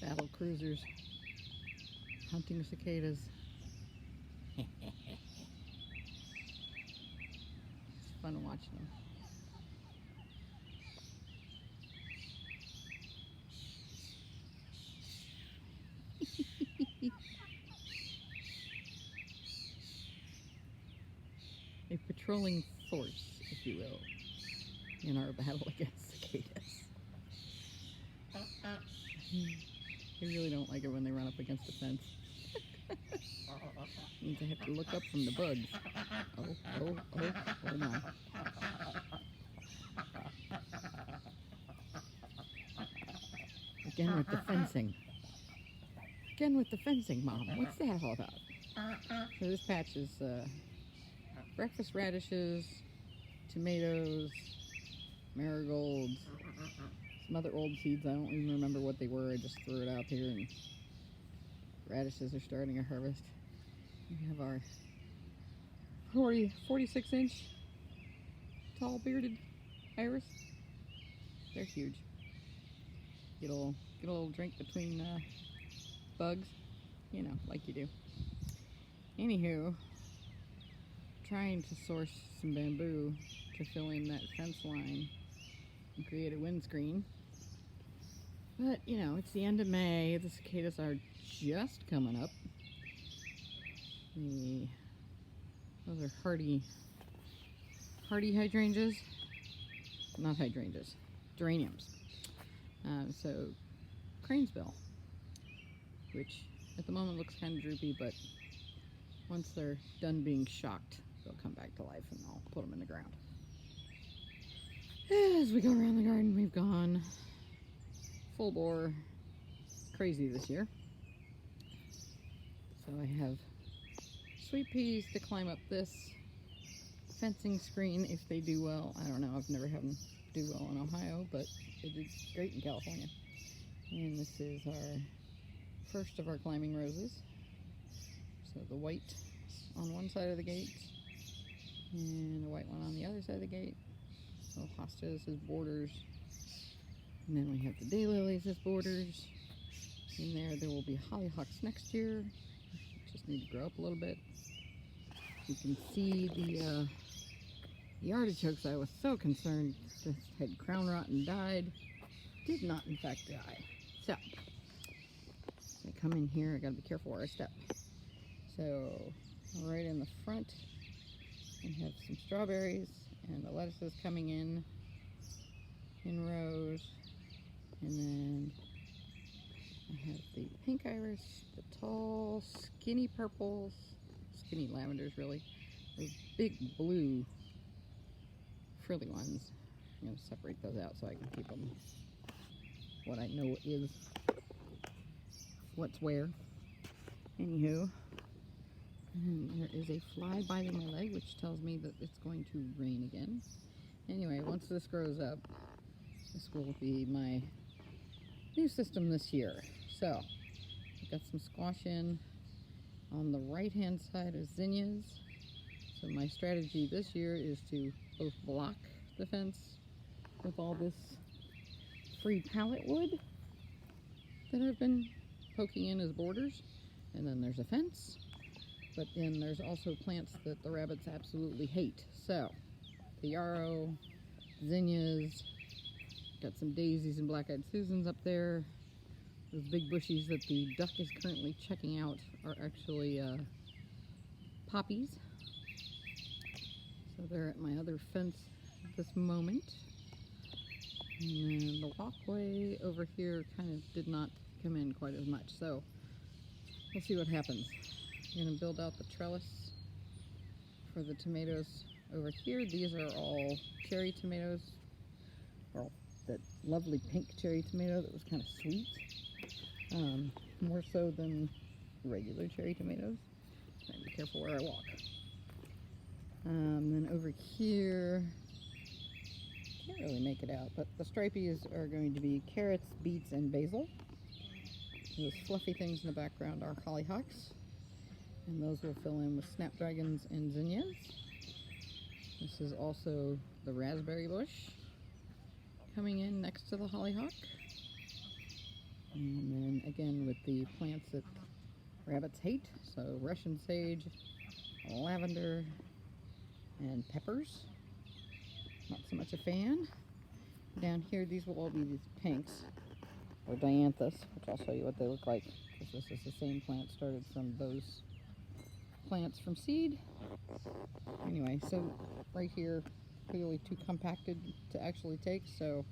Battle cruisers hunting cicadas. It's fun watching them. A patrolling force, if you will, in our battle against cicadas. They really don't like it when they run up against the fence. Means I have to look up from the bugs. Oh my. Again with the fencing. Again with the fencing, Mom. What's that all about? So this patch is breakfast radishes, tomatoes, marigolds, some other old seeds. I don't even remember what they were. I just threw it out here, and radishes are starting a harvest. We have our 46-inch tall bearded iris. They're huge. Get a little drink between bugs, you know, like you do. Anywho, trying to source some bamboo to fill in that fence line and create a windscreen. But, you know, it's the end of May. The cicadas are just coming up. Those are hardy hydrangeas. Not hydrangeas, geraniums. So, cranesbill, which at the moment looks kind of droopy, but once they're done being shocked, they'll come back to life, and I'll put them in the ground. As we go around the garden, we've gone full bore crazy this year. So I have sweet peas to climb up this fencing screen if they do well. I don't know, I've never had them do well in Ohio, but they did great in California. And this is our first of our climbing roses. So the white on one side of the gate and a white one on the other side of the gate. So Hostas is borders. And then we have the Daylilies as borders. In there will be hollyhocks next year. Just need to grow up a little bit. You can see the artichokes. I was so concerned this had crown rot and died. Did not in fact die. So I come in here, I gotta be careful where I step. So right in the front we have some strawberries, and the lettuces coming in rows. And then I have the pink iris, the tall skinny purples, skinny lavenders really, those big blue frilly ones. I'm going to separate those out so I can keep them what I know is what's where. Anywho, and there is a fly biting my leg, which tells me that it's going to rain again. Anyway, once this grows up, this will be my new system this year. So I've got some squash in. On the right hand side are zinnias. So my strategy this year is to both block the fence with all this free pallet wood that I've been poking in as borders, and then there's a fence, but then there's also plants that the rabbits absolutely hate. So the yarrow, zinnias, got some daisies and black-eyed Susans up there. Those big bushies that the duck is currently checking out are actually poppies. So they're at my other fence at this moment. And then the walkway over here kind of did not come in quite as much. So we'll see what happens. I'm going to build out the trellis for the tomatoes over here. These are all cherry tomatoes. Well, that lovely pink cherry tomato that was kind of sweet. More so than regular cherry tomatoes. So be careful where I walk. Then over here, can't really make it out, but the stripies are going to be carrots, beets, and basil. Those fluffy things in the background are hollyhocks, and those will fill in with snapdragons and zinnias. This is also the raspberry bush coming in next to the hollyhock. And then again with the plants that rabbits hate, so Russian sage, lavender, and peppers. Not so much a fan. Down here, these will all be these pinks, or dianthus, which I'll show you what they look like, because this is the same plant started from those plants from seed. Anyway, so right here, clearly too compacted to actually take, so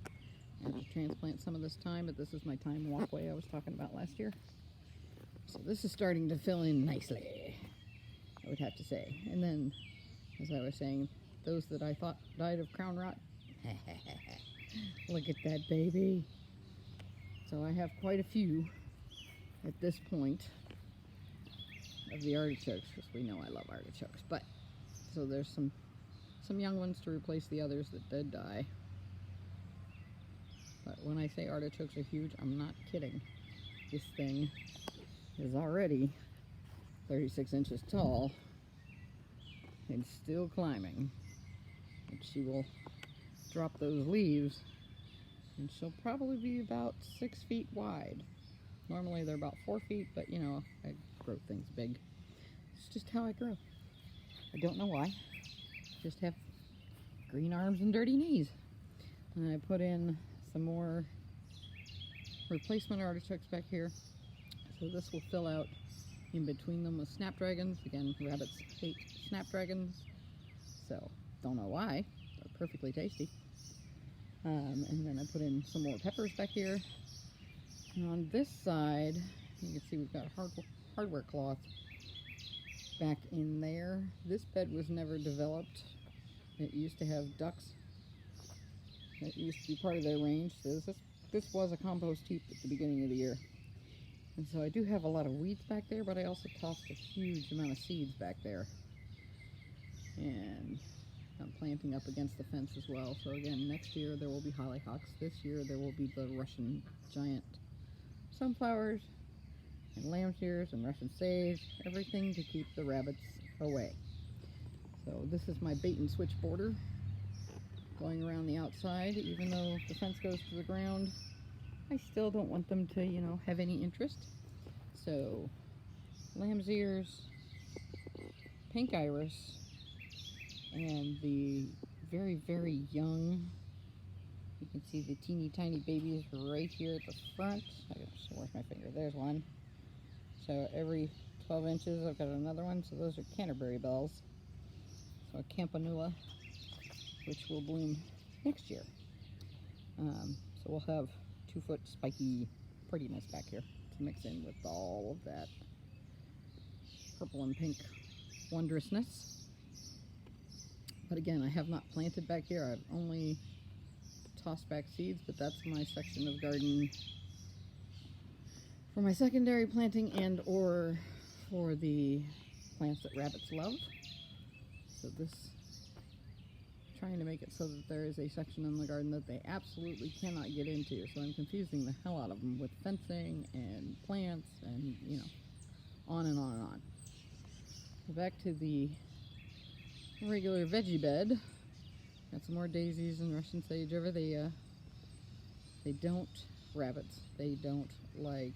I have to transplant some of this thyme, but this is my thyme walkway I was talking about last year. So this is starting to fill in nicely, I would have to say. And then, as I was saying, those that I thought died of crown rot, look at that baby. So I have quite a few at this point of the artichokes, because we know I love artichokes. But so there's some young ones to replace the others that did die. But when I say artichokes are huge, I'm not kidding. This thing is already 36 inches tall and still climbing. And she will drop those leaves and she'll probably be about 6 feet wide. Normally they're about 4 feet, but you know, I grow things big. It's just how I grow. I don't know why. Just have green arms and dirty knees. And I put in some more replacement artichokes back here. So this will fill out in between them with snapdragons. Again, rabbits hate snapdragons, so don't know why. They're perfectly tasty. And then I put in some more peppers back here. And on this side, you can see we've got hardware cloth back in there. This bed was never developed. It used to have ducks. That used to be part of their range. So this was a compost heap at the beginning of the year. And so I do have a lot of weeds back there, but I also tossed a huge amount of seeds back there. And I'm planting up against the fence as well. So again, next year there will be hollyhocks. This year there will be the Russian giant sunflowers and lamb's ears and Russian sage, everything to keep the rabbits away. So this is my bait and switch border going around the outside. Even though the fence goes to the ground, I still don't want them to, you know, have any interest. So lamb's ears, pink iris, and the very, very young, you can see the teeny tiny babies right here at the front. Where's my finger? There's one. So every 12 inches I've got another one. So those are Canterbury Bells. So a campanula, which will bloom next year. So we'll have 2-foot spiky prettiness back here to mix in with all of that purple and pink wondrousness. But again, I have not planted back here. I've only tossed back seeds, but that's my section of garden for my secondary planting and or for the plants that rabbits love. So this, trying to make it so that there is a section in the garden that they absolutely cannot get into. So I'm confusing the hell out of them with fencing and plants and, you know, on and on and on. So back to the regular veggie bed. Got some more daisies and Russian sage over. They don't, rabbits, they don't like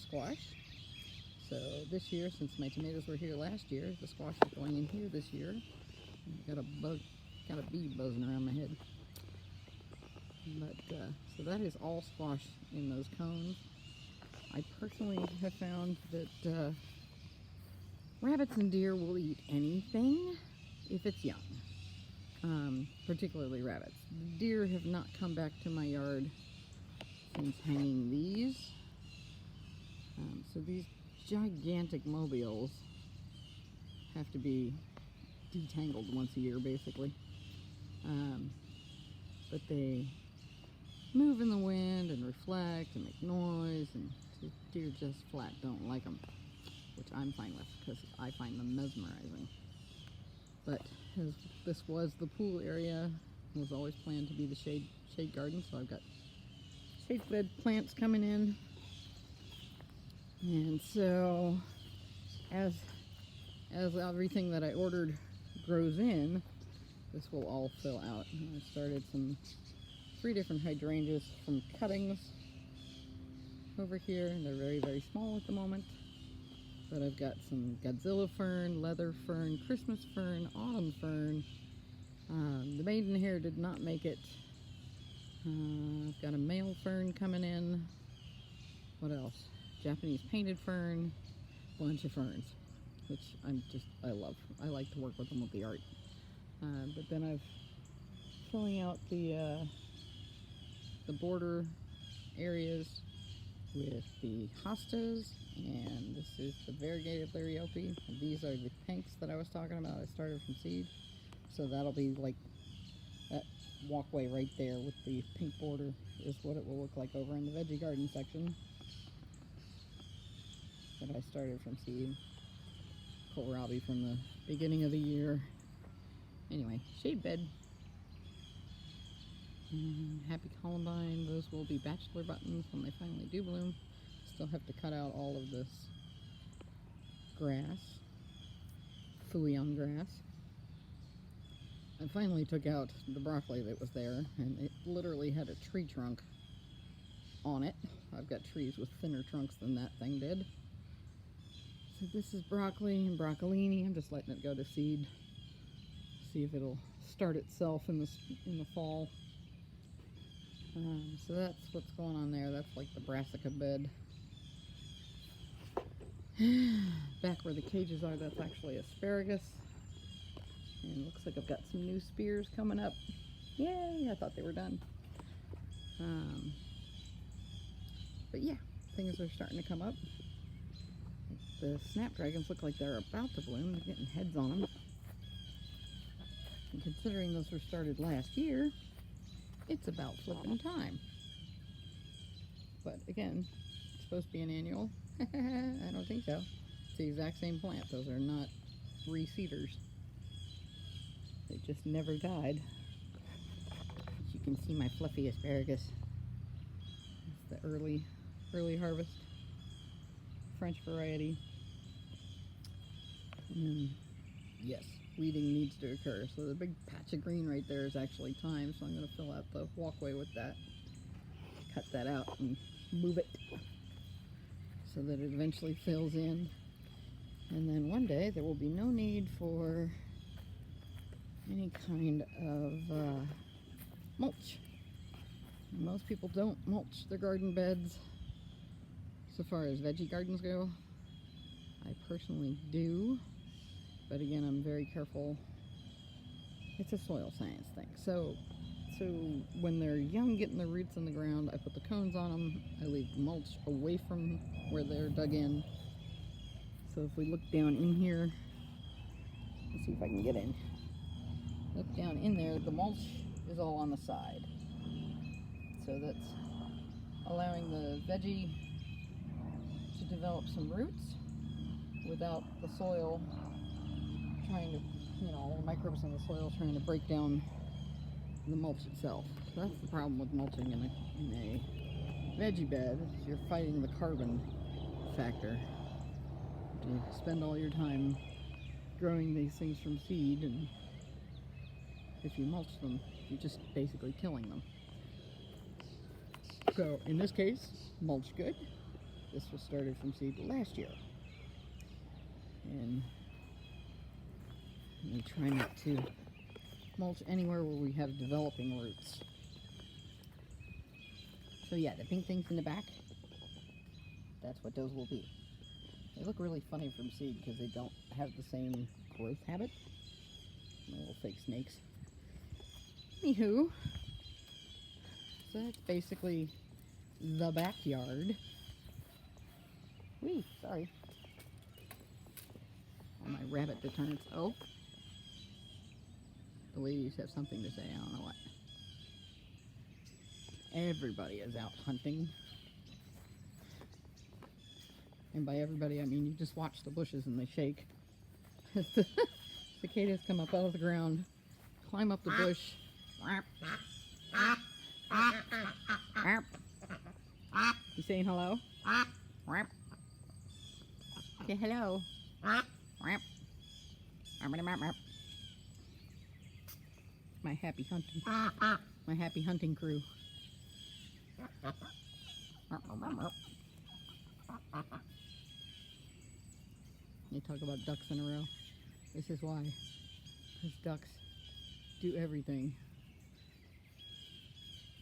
squash. So this year, since my tomatoes were here last year, the squash is going in here this year. Got a bee buzzing around my head. But so that is all squash in those cones. I personally have found that rabbits and deer will eat anything if it's young, particularly rabbits. Deer have not come back to my yard since hanging these. So these gigantic mobiles have to be detangled once a year, basically. But they move in the wind and reflect and make noise, and deer just flat don't like them, which I'm fine with because I find them mesmerizing. But as this was the pool area, it was always planned to be the shade garden, so I've got shade bed plants coming in. And so as everything that I ordered grows in, this will all fill out. And I started 3 different hydrangeas from cuttings. over here, and they're very, very small at the moment. But I've got some Godzilla fern, leather fern, Christmas fern, autumn fern. The maidenhair did not make it. I've got a male fern coming in. What else? Japanese painted fern. Bunch of ferns, which I love. I like to work with them with the art. But then I've filling out the border areas with the hostas, and this is the variegated liriope. These are the pinks that I was talking about. I started from seed, so that'll be like that walkway right there with the pink border is what it will look like over in the veggie garden section that I started from seed. Kohlrabi from the beginning of the year. Anyway, shade bed. Happy columbine, those will be bachelor buttons when they finally do bloom. Still have to cut out all of this grass, fouillon grass. I finally took out the broccoli that was there, and it literally had a tree trunk on it. I've got trees with thinner trunks than that thing did. So this is broccoli and broccolini. I'm just letting it go to seed. See if it'll start itself in the fall. So that's what's going on there. That's like the brassica bed. Back where the cages are, that's actually asparagus. And it looks like I've got some new spears coming up. Yay! I thought they were done. But yeah, things are starting to come up. The snapdragons look like they're about to bloom. They're getting heads on them. And considering those were started last year, it's about flipping time. But again, it's supposed to be an annual. I don't think so. It's the exact same plant. Those are not reseeders. They just never died. As you can see, my fluffy asparagus. It's the early harvest French variety. And yes, weeding needs to occur. So the big patch of green right there is actually thyme, so I'm going to fill out the walkway with that. Cut that out and move it so that it eventually fills in. And then one day there will be no need for any kind of mulch. Most people don't mulch their garden beds so far as veggie gardens go. I personally do, but again, I'm very careful. It's a soil science thing. So when they're young, getting their roots in the ground, I put the cones on them. I leave mulch away from where they're dug in. So if we look down in here, let's see if I can get in. Look down in there, the mulch is all on the side. So that's allowing the veggie to develop some roots without the soil trying to, all the microbes in the soil trying to break down the mulch itself. So that's the problem with mulching in a veggie bed. You're fighting the carbon factor. You spend all your time growing these things from seed, and if you mulch them, you're just basically killing them. So in this case, mulch good. This was started from seed last year. And we try not to mulch anywhere where we have developing roots. So yeah, the pink things in the back, that's what those will be. They look really funny from seed because they don't have the same growth habit. Little fake snakes. Anywho, so that's basically the backyard. Whee, sorry. Oh, my rabbit deterrents. Oh. The ladies have something to say, I don't know what. Everybody is out hunting. And by everybody, I mean you just watch the bushes and they shake. The cicadas come up out of the ground, climb up the bush. You saying hello? Say hello. My happy hunting crew. They talk about ducks in a row. This is why. Because ducks do everything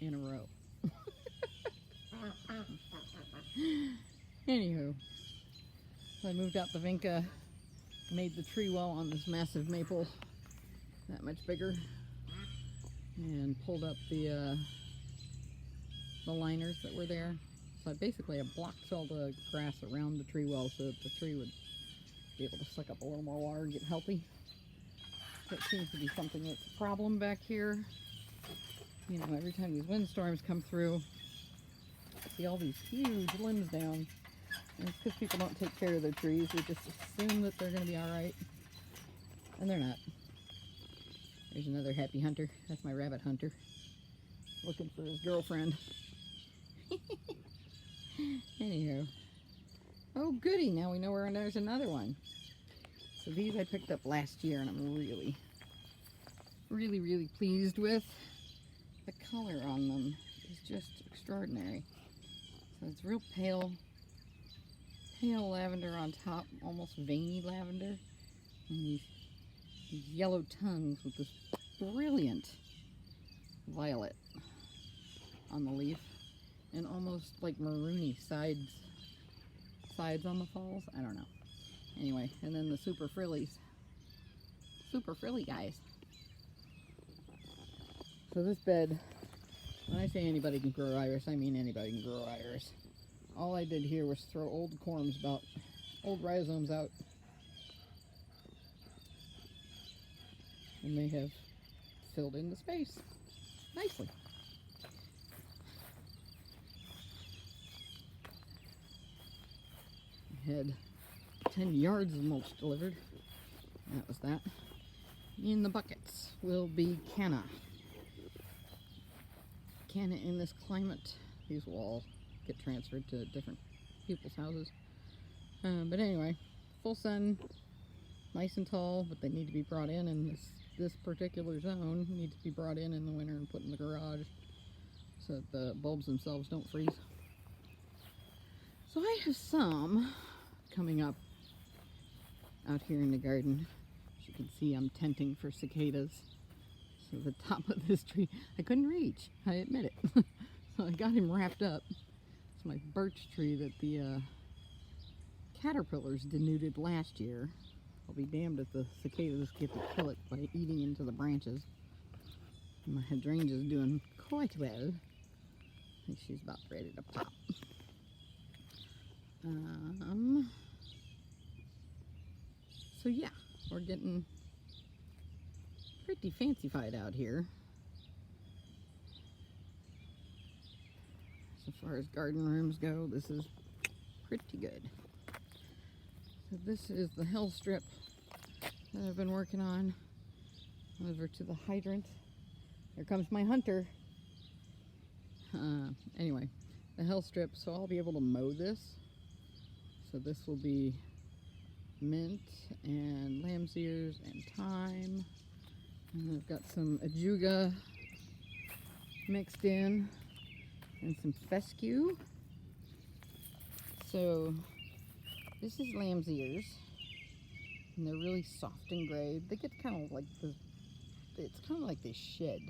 in a row. Anywho, so I moved out the vinca, made the tree well on this massive maple that much bigger, and pulled up the liners that were there. So I basically blocked all the grass around the tree well so that the tree would be able to suck up a little more water and get healthy. That seems to be something that's a problem back here. You know, every time these windstorms come through, I see all these huge limbs down. And it's because people don't take care of their trees. They just assume that they're going to be alright. And they're not. There's another happy hunter. That's my rabbit hunter. Looking for his girlfriend. Anyhow. Oh goody, now we know where there's another one. So these I picked up last year and I'm really pleased with. The color on them is just extraordinary. So it's real pale lavender on top, almost veiny lavender. And these yellow tongues with this brilliant violet on the leaf. And almost like maroony sides on the falls. I don't know. Anyway, and then the super frilly guys. So this bed, when I say anybody can grow iris, I mean anybody can grow iris. All I did here was throw old old rhizomes out. And they have filled in the space nicely. I had 10 yards of mulch delivered. That was that. In the buckets will be canna. Canna in this climate. These will all get transferred to different people's houses. But anyway, full sun, nice and tall, but they need to be brought in this particular zone needs to be brought in the winter and put in the garage so that the bulbs themselves don't freeze. So I have some coming up out here in the garden. As you can see, I'm tenting for cicadas. So the top of this tree, I couldn't reach, I admit it. So I got him wrapped up. It's my birch tree that the caterpillars denuded last year. I'll be damned if the cicadas get to kill it by eating into the branches. And my hydrangea is doing quite well. I think she's about ready to pop. So yeah, we're getting pretty fancy-fied out here. As far as garden rooms go, this is pretty good. So this is the hill strip that I've been working on. Over to the hydrant. Here comes my hunter. Anyway, the hill strip, so I'll be able to mow this. So this will be mint and lamb's ears and thyme. And I've got some ajuga mixed in and some fescue. So this is lamb's ears, and they're really soft and gray. They get kind of like it's kind of like they shed,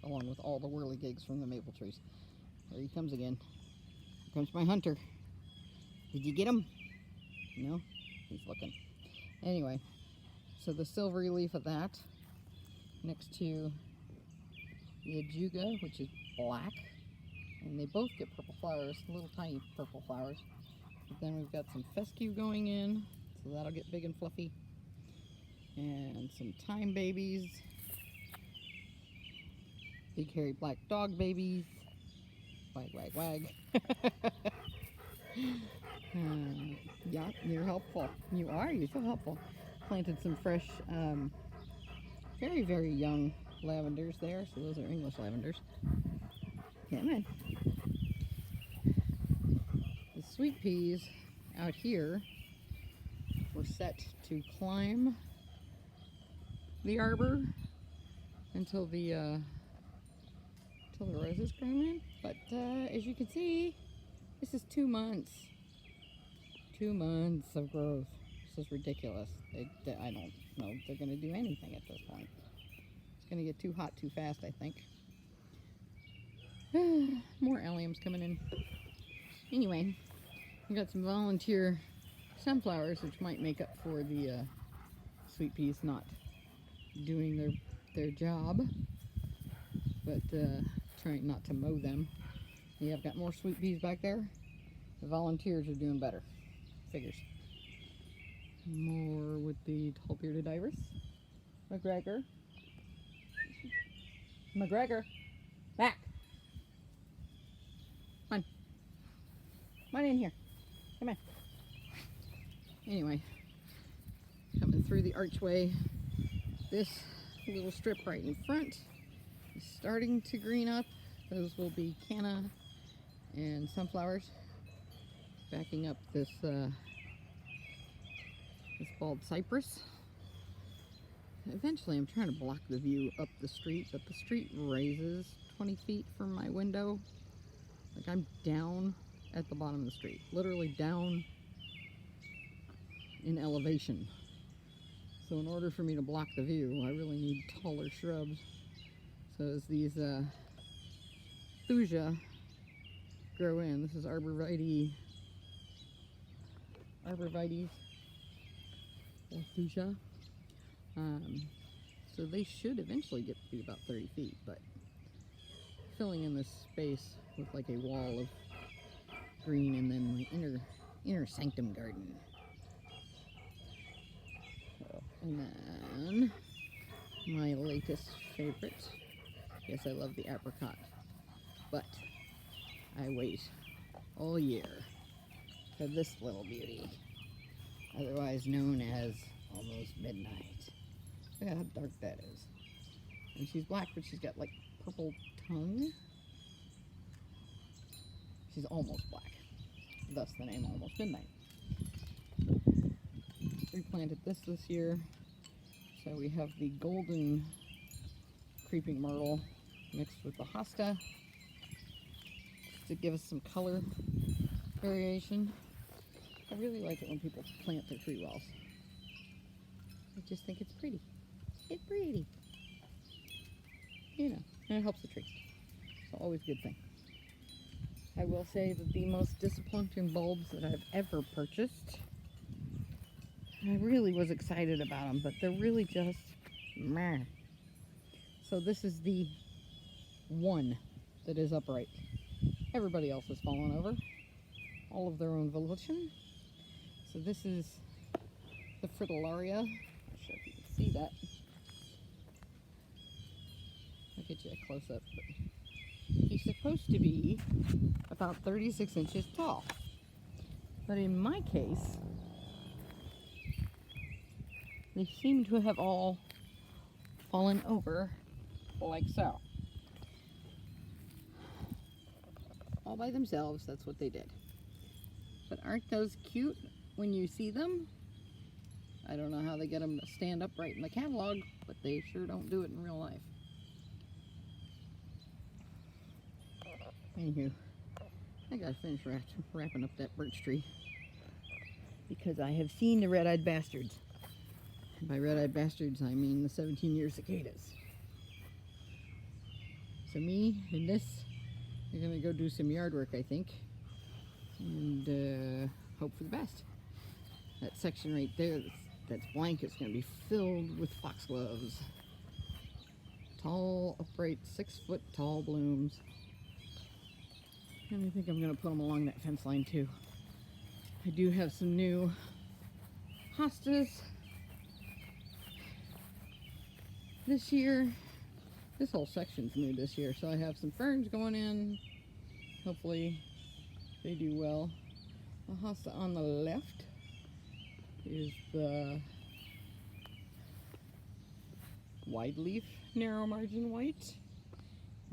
along with all the whirligigs from the maple trees. There he comes again. Here comes my hunter. Did you get him? No? He's looking. Anyway, so the silvery leaf of that next to the ajuga, which is black, and they both get purple flowers, little tiny purple flowers. But then we've got some fescue going in, so that'll get big and fluffy, and some thyme babies, big hairy black dog babies, wag wag wag. Yeah, you're helpful. You are. You're so helpful. Planted some fresh, very young lavenders there. So those are English lavenders. Come on. The sweet peas out here were set to climb the arbor until the roses come in. But as you can see, This is 2 months. 2 months of growth. This is ridiculous. I don't know if they're going to do anything at this point. It's going to get too hot too fast, I think. More alliums coming in. Anyway, we got some volunteer sunflowers, which might make up for the sweet peas not doing their job, but trying not to mow them. Yeah, I've got more sweet peas back there. The volunteers are doing better. Figures. More with the tall-bearded iris. McGregor. Back. Come on. Come on in here. Come on. Anyway, coming through the archway, this little strip right in front is starting to green up. Those will be canna and sunflowers. Backing up this this bald cypress. Eventually I'm trying to block the view up the street, but the street raises 20 feet from my window. Like I'm down at the bottom of the street, literally down in elevation. So in order for me to block the view, I really need taller shrubs. So as these thuja grow in, this is arborvitae thuja. So they should eventually get to be about 30 feet, but filling in this space with like a wall of green and then my inner sanctum garden. So, and then my latest favorite. Yes, I love the apricot, but I wait all year for this little beauty, otherwise known as Almost Midnight. Look at how dark that is. And she's black, but she's got like purple tongue. She's almost black, thus the name Almost Midnight. Replanted this year, so we have the golden creeping myrtle mixed with the hosta to give us some color variation. I really like it when people plant their tree wells. I just think it's pretty. It's pretty. You know, and it helps the tree. So always a good thing. I will say that the most disappointing bulbs that I've ever purchased, I really was excited about them, but they're really just meh. So this is the one that is upright. Everybody else has fallen over, all of their own volition. So this is the Fritillaria. I'm not sure if you can see that. I'll get you a close-up. He's supposed to be about 36 inches tall. But in my case, they seem to have all fallen over like so. All by themselves, that's what they did. But aren't those cute when you see them? I don't know how they get them to stand upright in the catalog, but they sure don't do it in real life. Anywho, I gotta finish wrapping up that birch tree because I have seen the red-eyed bastards. And by red-eyed bastards, I mean the 17-year cicadas. So me and this are gonna go do some yard work, I think, and hope for the best. That section right there that's blank is gonna be filled with foxgloves. Tall, upright, 6-foot tall blooms. And I think I'm gonna put them along that fence line too. I do have some new hostas this year. This whole section's new this year, so I have some ferns going in. Hopefully they do well. The hosta on the left is the wide leaf narrow margin white.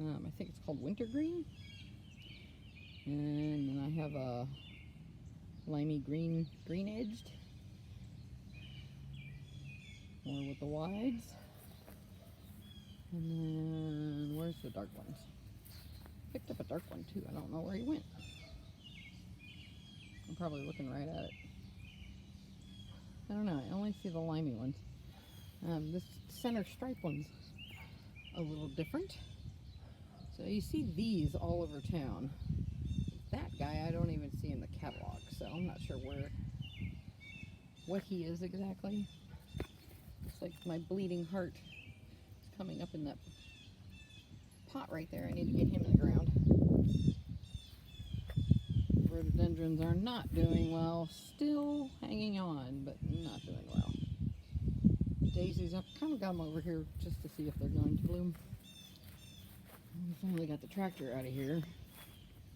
I think it's called wintergreen. And then I have a limey green edged. More with the wides. And then where's the dark ones? Picked up a dark one too. I don't know where he went. I'm probably looking right at it. I don't know, I only see the limey ones. This center stripe one's a little different. So you see these all over town. That guy I don't even see in the catalog, so I'm not sure what he is exactly. It's like my bleeding heart is coming up in that pot right there. I need to get him in the ground. Rhododendrons are not doing well. Still hanging on, but not doing well. Daisies, I've kind of got them over here just to see if they're going to bloom. We finally got the tractor out of here.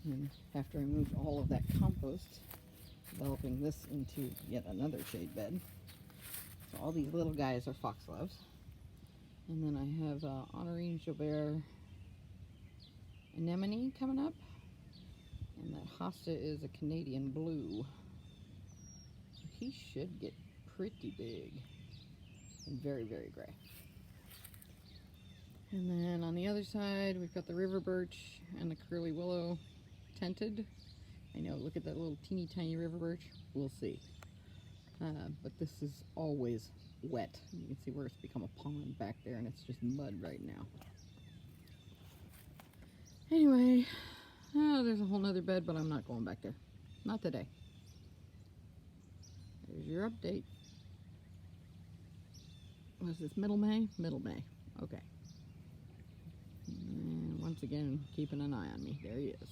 And after I moved all of that compost, developing this into yet another shade bed. So all these little guys are foxgloves. And then I have Honorine Joubert anemone coming up. And that Hosta is a Canadian blue. So he should get pretty big. And very, very gray. And then on the other side, we've got the river birch and the curly willow tented. I know, look at that little teeny tiny river birch. We'll see. But this is always wet. You can see where it's become a pond back there, and it's just mud right now. Anyway, there's a whole nother bed, but I'm not going back there. Not today. There's your update. Was this middle May? Middle May. Okay. And once again, keeping an eye on me. There he is.